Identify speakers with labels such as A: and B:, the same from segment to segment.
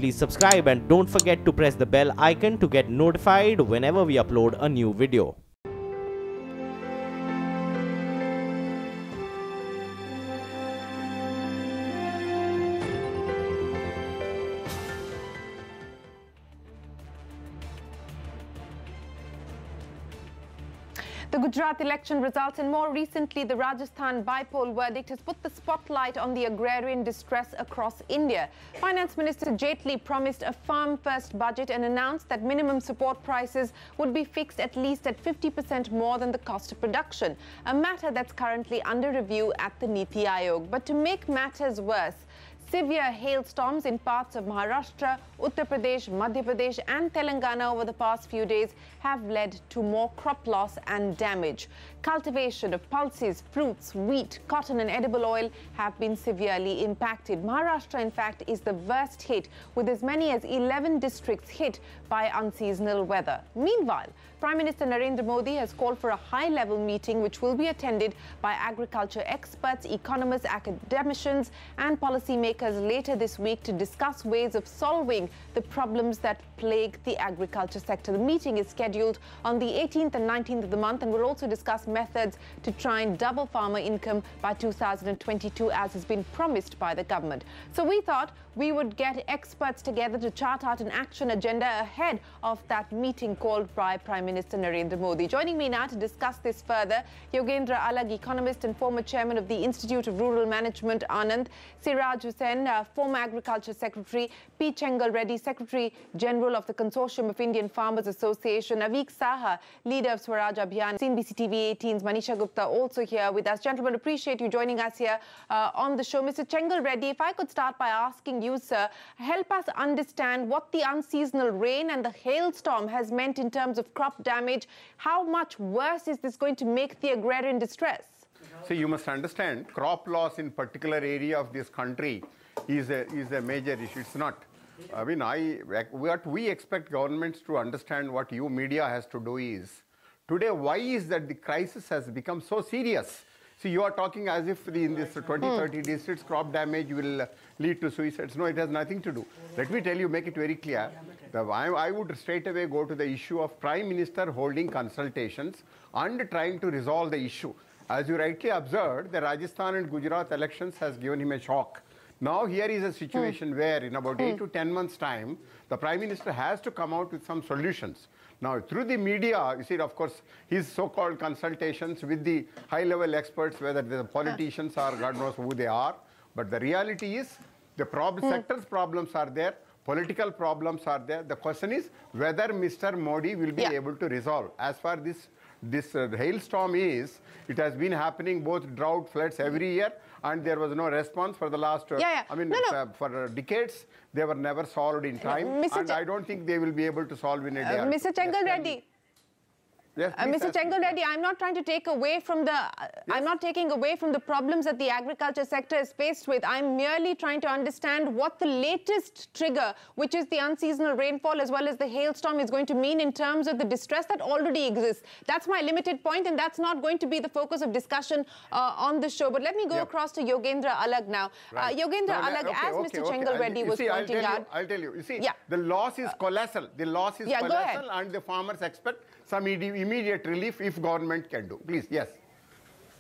A: please subscribe and don't forget to press the bell icon to get notified whenever we upload a new video.
B: The Gujarat election results and more recently the Rajasthan bypoll verdict has put the spotlight on the agrarian distress across India. Finance Minister Jaitley promised a farm-first budget and announced that minimum support prices would be fixed at least at 50% more than the cost of production, a matter that's currently under review at the Niti Aayog. But to make matters worse, severe hailstorms in parts of Maharashtra, Uttar Pradesh, Madhya Pradesh and Telangana over the past few days have led to more crop loss and damage. Cultivation of pulses, fruits, wheat, cotton and edible oil have been severely impacted. Maharashtra, in fact, is the worst hit, with as many as 11 districts hit by unseasonal weather. Meanwhile, Prime Minister Narendra Modi has called for a high-level meeting which will be attended by agriculture experts, economists, academicians and policymakers later this week to discuss ways of solving the problems that plague the agriculture sector. The meeting is scheduled on the 18th and 19th of the month and will also discuss methods to try and double farmer income by 2022, as has been promised by the government. So we thought we would get experts together to chart out an action agenda ahead of that meeting called by Prime Minister Narendra Modi. Joining me now to discuss this further, Yogendra Alag, economist and former chairman of the Institute of Rural Management, Anand; Siraj Hussain, former Agriculture Secretary; P. Chengal Reddy, Secretary General of the Consortium of Indian Farmers Association; Avik Saha, leader of Swaraj Abhiyan; CNBC TV18's Manisha Gupta also here with us. Gentlemen, appreciate you joining us here on the show. Mr. Chengal Reddy, if I could start by asking you, sir, help us understand what the unseasonal rain and the hailstorm has meant in terms of crop damage. How much worse is this going to make the agrarian distress?
C: So you must understand, crop loss in particular area of this country is a major issue. It's not. I mean, what we expect governments to understand, what you media has to do is, today, why is that the crisis has become so serious? See, you are talking as if in this 20-30 districts, crop damage will lead to suicides. No, it has nothing to do. Let me tell you, make it very clear. I would straight away go to the issue of Prime Minister holding consultations and trying to resolve the issue. As you rightly observed, the Rajasthan and Gujarat elections has given him a shock. Now here is a situation where in about 8 to 10 months' time, the Prime Minister has to come out with some solutions. Now, through the media, you see, of course, his so-called consultations with the high-level experts, whether the politicians or God knows who they are. But the reality is, the sector's problems are there, political problems are there. The question is whether Mr. Modi will be able to resolve. As far as this hailstorm is, it has been happening, both drought, floods every year, and there was no response for the last, for decades. They were never solved in time, and I don't think they will be able to solve in a day.
B: Mr. Chengal Reddy.
C: Yes,
B: Mr. Chengal Reddy, I'm not trying to take away from the, I'm not taking away from the problems that the agriculture sector is faced with. I'm merely trying to understand what the latest trigger, which is the unseasonal rainfall as well as the hailstorm, is going to mean in terms of the distress that already exists. That's my limited point, and that's not going to be the focus of discussion on the show. But let me go across to Yogendra Alag now. Right. Yogendra Alag, as Mr. Chengal Reddy was pointing out.
C: I'll tell you. You see, the loss is colossal. The loss is colossal, and the farmers expect some immediate relief if government can do. Please, yes.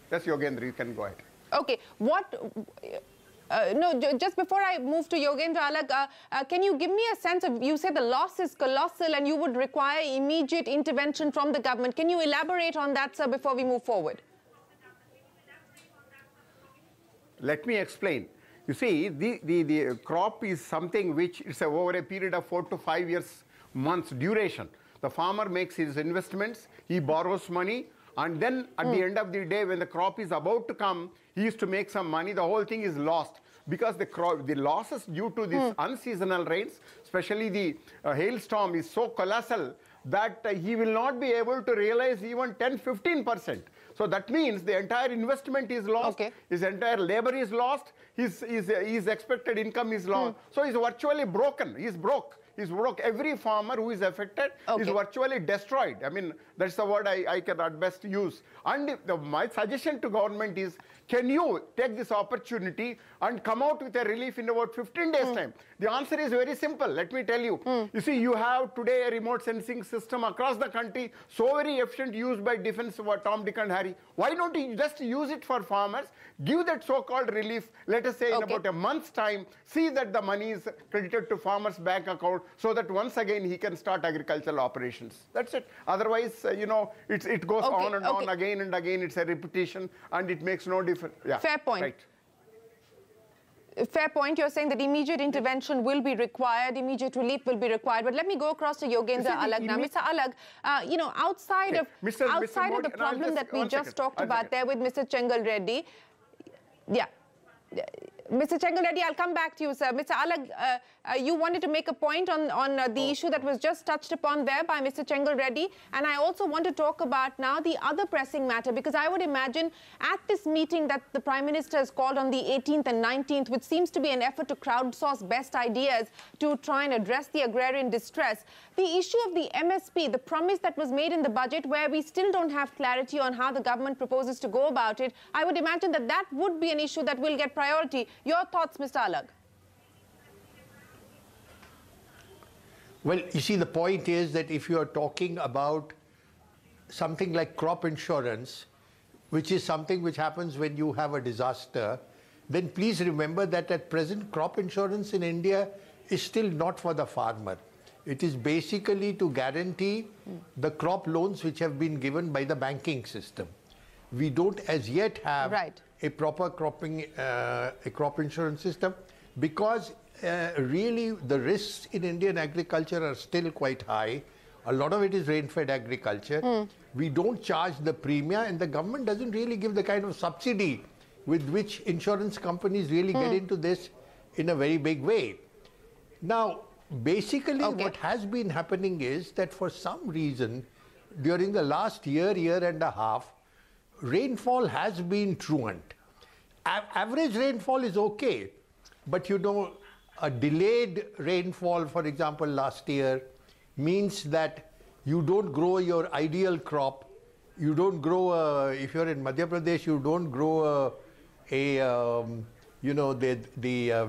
C: Yes, Yogendra, you can go ahead.
B: Okay. No, just before I move to Yogendra Alag, can you give me a sense of, you say the loss is colossal and you would require immediate intervention from the government. Can you elaborate on that, sir, before we move forward?
C: Let me explain. You see, the crop is something which is over a period of 4 to 5 years, months duration. The farmer makes his investments, he borrows money, and then at the end of the day, when the crop is about to come, he used to make some money. The whole thing is lost because the losses due to this unseasonal rains, especially the hailstorm, is so colossal that he will not be able to realize even 10-15%. So that means the entire investment is lost, his entire labor is lost, his expected income is lost. So he's virtually broken, he's broke. Is broke. Every farmer who is affected is virtually destroyed. I mean, that's the word I can at best use. And my suggestion to government is, can you take this opportunity and come out with a relief in about 15 days time? The answer is very simple. Let me tell you. You see, you have today a remote sensing system across the country, so very efficient, used by defense, Tom, Dick and Harry. Why don't you just use it for farmers, give that so-called relief, let us say in about a month's time, see that the money is credited to farmers' bank account, so that once again he can start agricultural operations. That's it. Otherwise, you know, it goes on and on again and again. It's a repetition and it makes no difference. Yeah.
B: Fair point.
C: Right.
B: Fair point. You're saying that immediate intervention will be required, immediate relief will be required. But let me go across to Yogendra Alag now. Mr. Alag, you know, outside of the problem that we just talked about there with Mr. Chengal Reddy, Mr. Chengal Reddy, I'll come back to you, sir. Mr. Alag, you wanted to make a point on the issue that was just touched upon there by Mr. Chengal Reddy. And I also want to talk about now the other pressing matter, because I would imagine at this meeting that the Prime Minister has called on the 18th and 19th, which seems to be an effort to crowdsource best ideas to try and address the agrarian distress, the issue of the MSP, the promise that was made in the budget where we still don't have clarity on how the government proposes to go about it, I would imagine that that would be an issue that will get priority. Your thoughts, Mr. Alag?
D: Well, you see, the point is that if you are talking about something like crop insurance, which is something which happens when you have a disaster, then please remember that at present crop insurance in India is still not for the farmer. It is basically to guarantee the crop loans which have been given by the banking system. We don't as yet have a proper crop insurance system, because really the risks in Indian agriculture are still quite high. A lot of it is rain-fed agriculture. We don't charge the premia, and the government doesn't really give the kind of subsidy with which insurance companies really get into this in a very big way. Now, basically what has been happening is that for some reason during the last year and a half, rainfall has been truant. Average rainfall is okay, but you know, a delayed rainfall, for example, last year means that you don't grow your ideal crop. You don't grow, if you're in Madhya Pradesh, you don't grow you know, the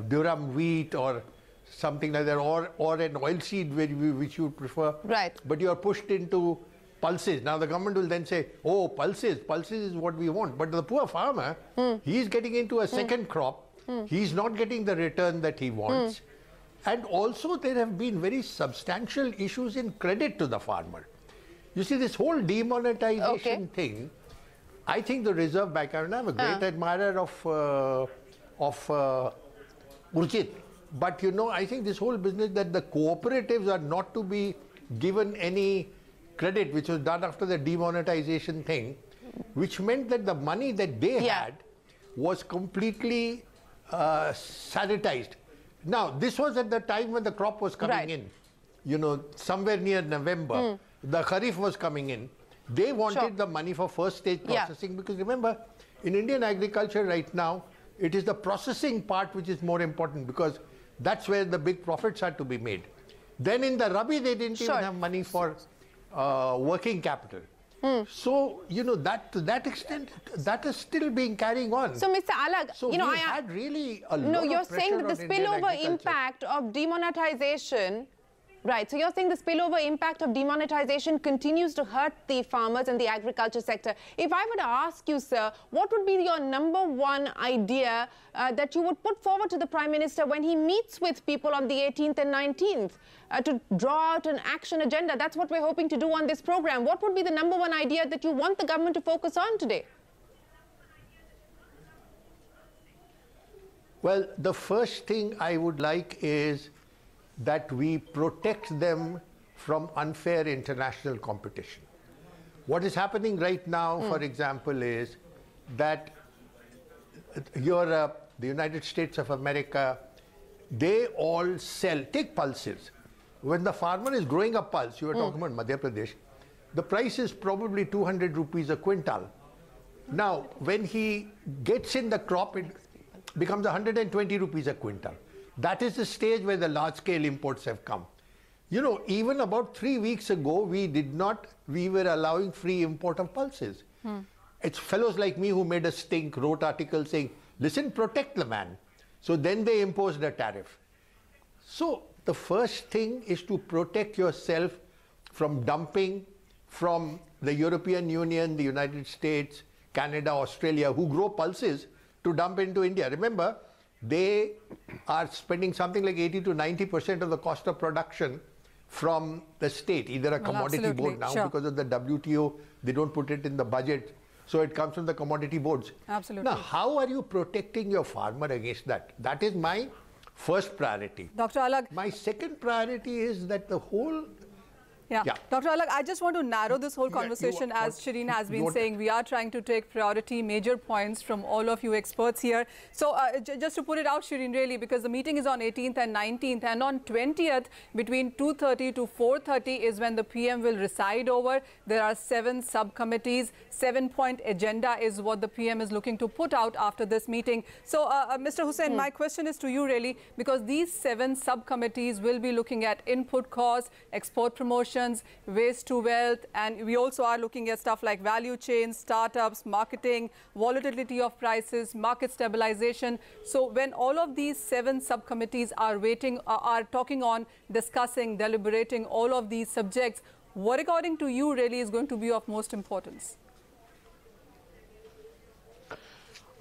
D: durum wheat or something like that, or an oilseed which you prefer.
B: Right.
D: But you are pushed into pulses. Now the government will then say, oh, pulses is what we want. But the poor farmer, he's getting into a second crop. He's not getting the return that he wants. And also there have been very substantial issues in credit to the farmer. You see, this whole demonetization thing, I think the Reserve Bank, and I'm a great admirer of Urjit, but you know, I think this whole business that the cooperatives are not to be given any credit, which was done after the demonetization thing, which meant that the money that they had was completely sanitized. Now, this was at the time when the crop was coming in, you know, somewhere near November. The Kharif was coming in. They wanted the money for first stage processing, because remember, in Indian agriculture right now, it is the processing part which is more important, because that's where the big profits are to be made. Then in the Rabi, they didn't even have money for working capital. So, you know, to that extent, that is still being carrying on.
B: So, Mr. Alag,
D: so
B: you know,
D: I had really a lot of
B: you're saying that the spillover impact of demonetization, right, so you're saying the spillover impact of demonetization continues to hurt the farmers and the agriculture sector. If I were to ask you, sir, what would be your #1 idea that you would put forward to the Prime Minister when he meets with people on the 18th and 19th to draw out an action agenda? That's what we're hoping to do on this program. What would be the #1 idea that you want the government to focus on today?
D: Well, the first thing I would like is that we protect them from unfair international competition. What is happening right now, for example, is that Europe, the United States of America, they all sell, take pulses. When the farmer is growing a pulse, you were talking about Madhya Pradesh, the price is probably 200 rupees a quintal. Now, when he gets in the crop, it becomes 120 rupees a quintal. That is the stage where the large-scale imports have come. You know, even about 3 weeks ago, we were allowing free import of pulses. It's fellows like me who made a stink, wrote articles saying, listen, protect the man. So then they imposed a tariff. So the first thing is to protect yourself from dumping from the European Union, the United States, Canada, Australia, who grow pulses, to dump into India. Remember, they are spending something like 80 to 90% of the cost of production from the state, either a commodity board now, because of the WTO, they don't put it in the budget. So it comes from the commodity boards.
E: Absolutely.
D: Now, how are you protecting your farmer against that? That is my first priority.
E: Dr. Alag.
D: My second priority is that the whole...
E: Yeah. Dr. Alag, I just want to narrow this whole conversation. As Shireen has been saying, we are trying to take priority major points from all of you experts here. So just to put it out, Shireen, really, because the meeting is on 18th and 19th, and on 20th, between 2:30 to 4:30 is when the PM will reside over. There are 7 subcommittees. 7-point agenda is what the PM is looking to put out after this meeting. So, Mr. Hussain, my question is to you, really, because these 7 subcommittees will be looking at input costs, export promotions, waste to wealth, and we also are looking at stuff like value chains, startups, marketing, volatility of prices, market stabilization. So when all of these 7 subcommittees are talking on, discussing, deliberating all of these subjects, what according to you really is going to be of most importance?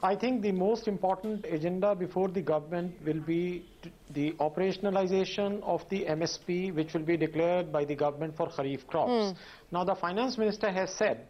F: I think the most important agenda before the government will be the operationalization of the MSP, which will be declared by the government for Kharif crops. Now, the finance minister has said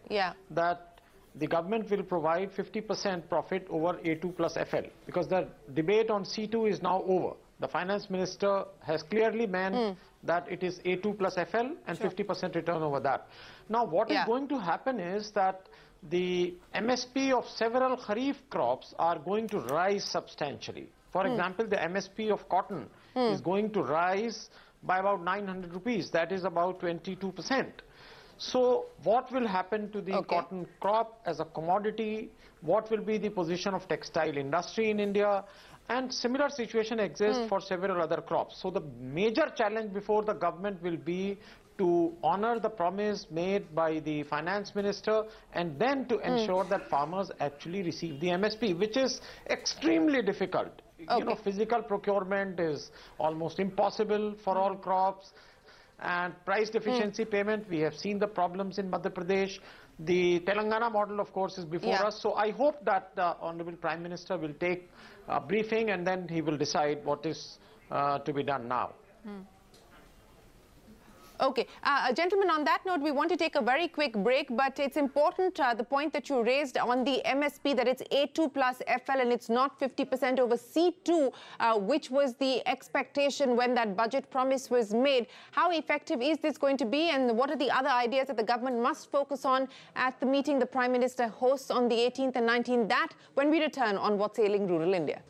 F: that the government will provide 50% profit over A2 plus FL, because the debate on C2 is now over. The finance minister has clearly meant that it is A2 plus FL and 50% return over that. Now, what is going to happen is that the MSP of several Kharif crops are going to rise substantially. For example, the MSP of cotton is going to rise by about 900 rupees. That is about 22%. So what will happen to the cotton crop as a commodity? What will be the position of textile industry in India? And similar situation exists for several other crops. So the major challenge before the government will be to honor the promise made by the finance minister, and then to ensure that farmers actually receive the MSP, which is extremely difficult. You know, physical procurement is almost impossible for all crops, and price deficiency payment, we have seen the problems in Madhya Pradesh. The Telangana model, of course, is before us. So I hope that the Honorable Prime Minister will take a briefing, and then he will decide what is to be done now.
B: Okay, gentlemen, on that note, we want to take a very quick break, but it's important, the point that you raised on the MSP, that it's A2 plus FL and it's not 50% over C2, which was the expectation when that budget promise was made. How effective is this going to be, and what are the other ideas that the government must focus on at the meeting the Prime Minister hosts on the 18th and 19th? That when we return on What's Ailing Rural India.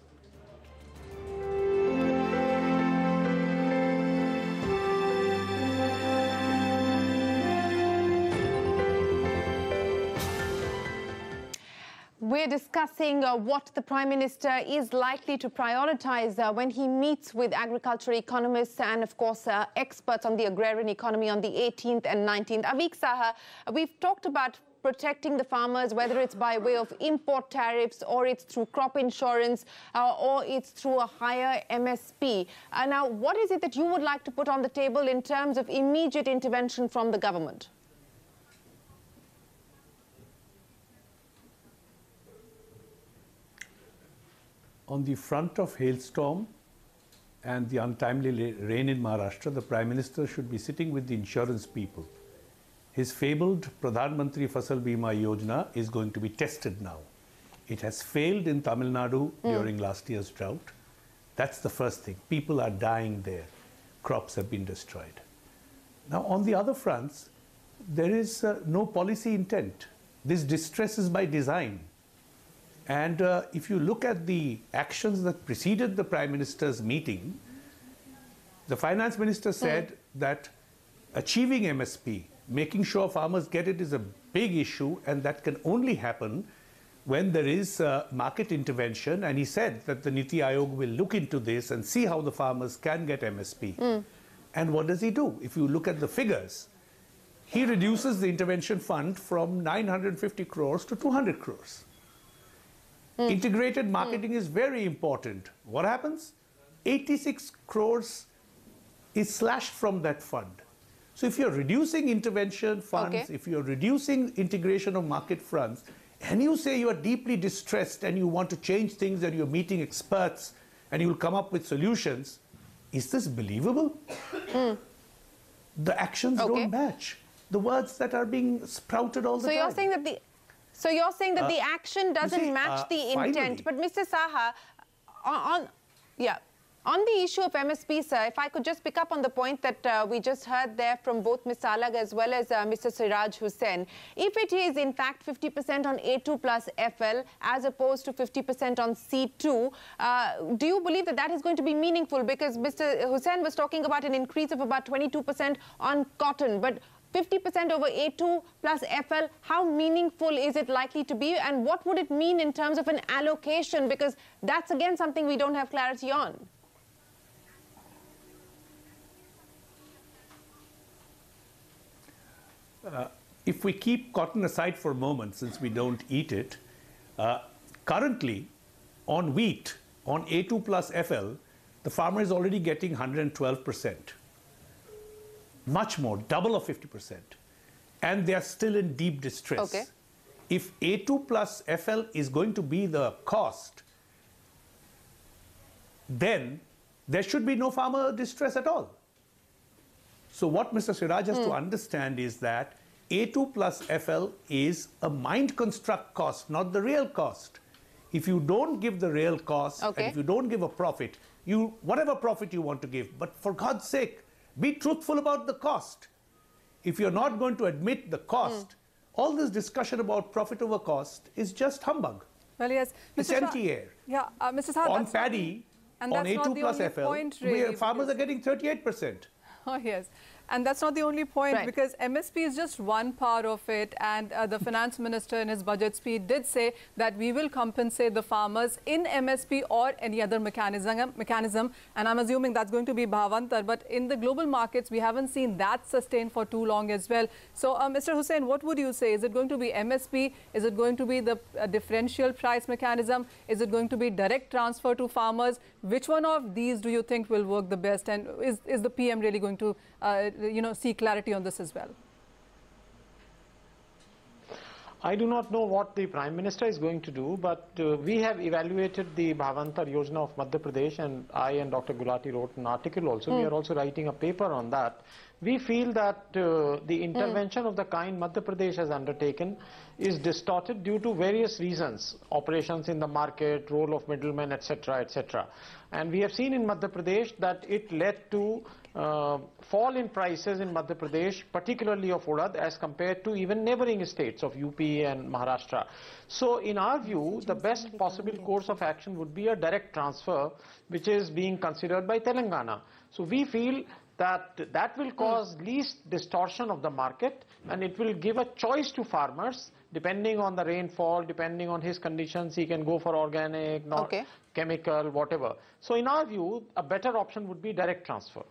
B: We're discussing what the Prime Minister is likely to prioritize when he meets with agriculture economists and, of course, experts on the agrarian economy on the 18th and 19th. Avik Saha, we've talked about protecting the farmers, whether it's by way of import tariffs or it's through crop insurance or it's through a higher MSP. Now, what is it that you would like to put on the table in terms of immediate intervention from the government?
G: On the front of hailstorm and the untimely rain in Maharashtra, the Prime Minister should be sitting with the insurance people. His fabled Pradhan Mantri Fasal Bima Yojana is going to be tested now. It has failed in Tamil Nadu during last year's drought. That's the first thing. People are dying there. Crops have been destroyed. Now, on the other fronts, there is no policy intent. This distress is by design. And if you look at the actions that preceded the Prime Minister's meeting, the Finance Minister said that achieving MSP, making sure farmers get it, is a big issue, and that can only happen when there is market intervention. And he said that the Niti Aayog will look into this and see how the farmers can get MSP. And what does he do? If you look at the figures, he reduces the intervention fund from 950 crores to 200 crores. Integrated marketing is very important. What happens? 86 crores is slashed from that fund. So if you're reducing intervention funds, if you're reducing integration of market funds, and you say you are deeply distressed and you want to change things and you're meeting experts and you will come up with solutions, is this believable? The actions don't match the words that are being sprouted all the time.
B: So you're saying that the action doesn't match the intent. But Mr. Saha, on the issue of MSP, sir, if I could just pick up on the point that we just heard there from both Mr. Alag as well as Mr. Siraj Hussain, if it is in fact 50% on A2 plus FL as opposed to 50% on C2, do you believe that that is going to be meaningful? Because Mr. Hussain was talking about an increase of about 22% on cotton, but 50% over A2 plus FL, how meaningful is it likely to be? And what would it mean in terms of an allocation? Because that's again something we don't have clarity on.
G: If we keep cotton aside for a moment, since we don't eat it, currently on wheat, on A2 plus FL, the farmer is already getting 112%. Much more, double of 50%. And they are still in deep distress. If A2 plus FL is going to be the cost, then there should be no farmer distress at all. So what Mr. Siraj has to understand is that A2 plus FL is a mind construct cost, not the real cost. If you don't give the real cost, and if you don't give a profit, whatever profit you want to give, but for God's sake, be truthful about the cost. If you're not going to admit the cost, all this discussion about profit over cost is just humbug.
E: Well, yes.
G: It's empty air.
E: Yeah, Mr. Saha,
G: on paddy, on A2 plus FL, really, farmers are getting 38%.
E: Oh, yes. And that's not the only point, because MSP is just one part of it. And the finance minister in his budget speech did say that we will compensate the farmers in MSP or any other mechanism. And I'm assuming that's going to be Bhavantar. But in the global markets, we haven't seen that sustained for too long as well. So, Mr. Hussain, what would you say? Is it going to be MSP? Is it going to be the differential price mechanism? Is it going to be direct transfer to farmers? Which one of these do you think will work the best? And is the PM really going to see clarity on this as well?
F: I do not know what the Prime Minister is going to do, but we have evaluated the Bhavantar Yojana of Madhya Pradesh, and I and Dr. Gulati wrote an article also. We are also writing a paper on that. We feel that the intervention of the kind Madhya Pradesh has undertaken is distorted due to various reasons, operations in the market, role of middlemen, etc., etc. And we have seen in Madhya Pradesh that it led to fall in prices in Madhya Pradesh, particularly of urad, as compared to even neighboring states of UP and Maharashtra. So in our view, the best possible course of action would be a direct transfer, which is being considered by Telangana. So we feel that that will cause least distortion of the market, and it will give a choice to farmers. Depending on the rainfall, depending on his conditions, he can go for organic, not chemical, whatever. So in our view, a better option would be direct transfer.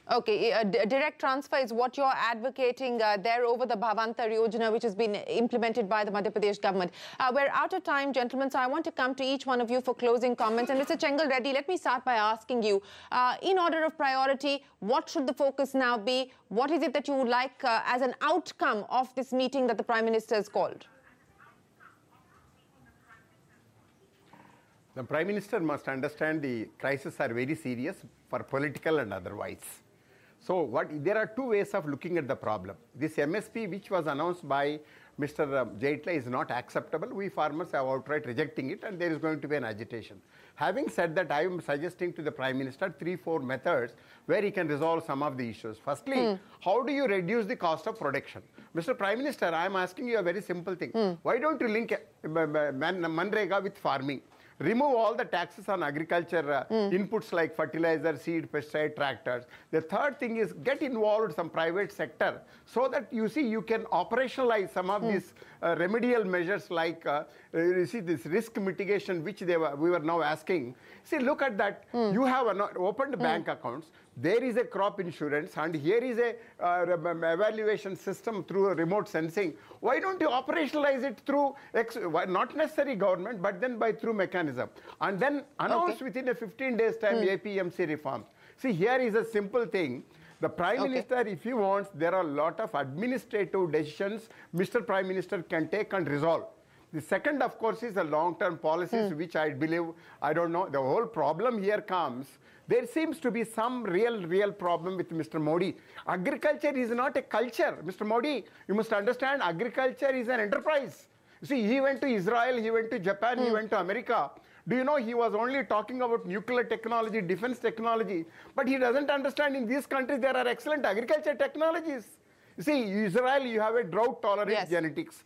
B: Okay, direct transfer is what you're advocating there over the Bhavantar Yojana, which has been implemented by the Madhya Pradesh government. We're out of time, gentlemen, so I want to come to each one of you for closing comments. And Mr. Chengal Reddy, let me start by asking you, in order of priority, what should the focus now be? What is it that you would like as an outcome of this meeting that the Prime Minister has called?
C: The Prime Minister must understand the crises are very serious for political and otherwise. So there are two ways of looking at the problem. This MSP, which was announced by Mr. Jaitley, is not acceptable. We farmers are outright rejecting it, and there is going to be an agitation. Having said that, I am suggesting to the Prime Minister 3-4 methods where he can resolve some of the issues. Firstly, how do you reduce the cost of production? Mr. Prime Minister, I am asking you a very simple thing. Why don't you link Manrega with farming? remove all the taxes on agriculture inputs like fertilizer, seed, pesticide, tractors. The third thing is get involved some private sector so that you see you can operationalize some of these remedial measures like you see this risk mitigation which we were now asking. See, look at that. You have opened bank accounts. There is a crop insurance, and here is a evaluation system through remote sensing. Why don't you operationalize it through, not necessarily government, but then through mechanism, and then announce within a 15 days time APMC reforms. See, here is a simple thing. The Prime Minister, if he wants, there are a lot of administrative decisions Mr. Prime Minister can take and resolve. The second, of course, is the long-term policies, which I believe, I don't know, the whole problem here comes. There seems to be some real problem with Mr. Modi. Agriculture is not a culture. Mr. Modi, you must understand, agriculture is an enterprise. You see, he went to Israel, he went to Japan, he went to America. Do you know he was only talking about nuclear technology, defense technology, but he doesn't understand in these countries there are excellent agriculture technologies. You see, Israel, you have a drought-tolerant genetics.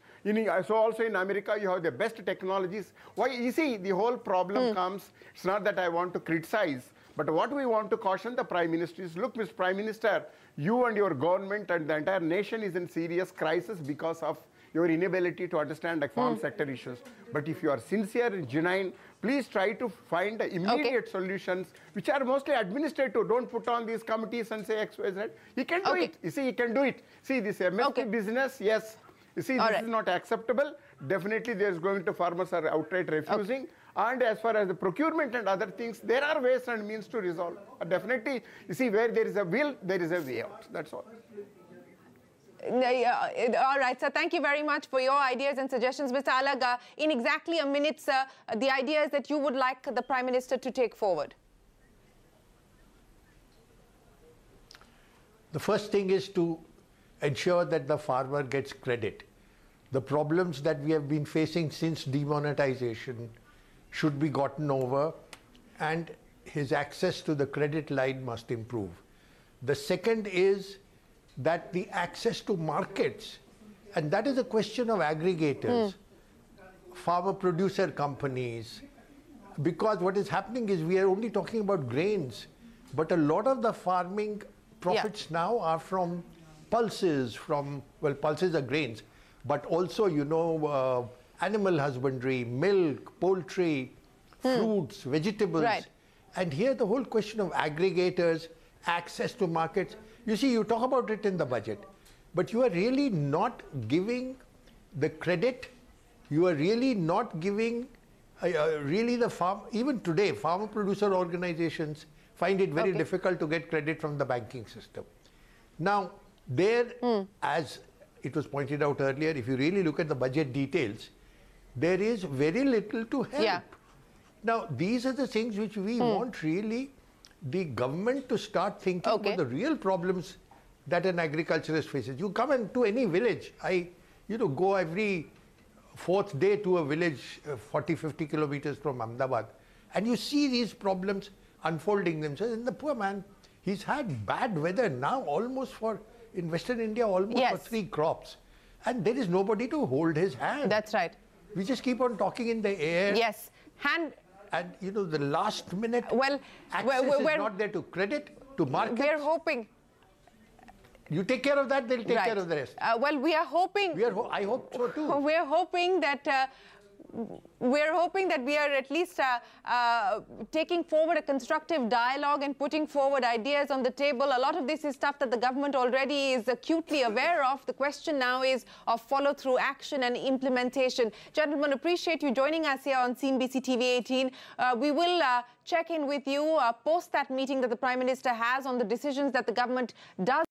C: So also in America, you have the best technologies. Why? You see, the whole problem comes, it's not that I want to criticize, but what we want to caution the Prime Minister is, look, Mr. Prime Minister, you and your government and the entire nation is in serious crisis because of your inability to understand the farm sector issues. But if you are sincere and genuine, please try to find immediate solutions, which are mostly administrative. Don't put on these committees and say X, Y, Z. He can do it. You see, he can do it. See, this MSP business, yes. You see, this is not acceptable. Definitely, there's going to farmers are outright refusing. And as far as the procurement and other things, there are ways and means to resolve. Definitely, you see, where there is a will, there is a way out. That's all.
B: All right, sir. Thank you very much for your ideas and suggestions. Mr. Alag, in exactly a minute, sir, the ideas that you would like the Prime Minister to take forward.
D: The first thing is to ensure that the farmer gets credit. The problems that we have been facing since demonetization should be gotten over, and his access to the credit line must improve. The second is that the access to markets, and that is a question of aggregators, farmer-producer companies, because what is happening is we are only talking about grains, but a lot of the farming profits now are from pulses, well, pulses are grains, but also, you know, animal husbandry, milk, poultry, fruits, vegetables. And here the whole question of aggregators, access to markets. You see, you talk about it in the budget, but you are really not giving the credit. You are really not giving really the farm. Even today, farmer producer organizations find it very difficult to get credit from the banking system. Now, there, as it was pointed out earlier, if you really look at the budget details, there is very little to help. Now, these are the things which we want really the government to start thinking about the real problems that an agriculturist faces. You come into any village, I go every fourth day to a village 40, 50 kilometers from Ahmedabad, and you see these problems unfolding themselves. And the poor man, he's had bad weather now almost in Western India, almost for 3 crops. And there is nobody to hold his hand.
B: That's right.
D: We just keep on talking in the air.
B: Yes.
D: And you know, the last minute access is not there to credit, to markets.
B: We're hoping.
D: You take care of that, they'll take care of the rest.
B: Well, we are hoping.
D: I hope so too.
B: We're hoping that we are at least taking forward a constructive dialogue and putting forward ideas on the table. A lot of this is stuff that the government already is acutely aware of. The question now is of follow-through action and implementation. Gentlemen, appreciate you joining us here on CNBC TV18. We will check in with you post that meeting that the Prime Minister has on the decisions that the government does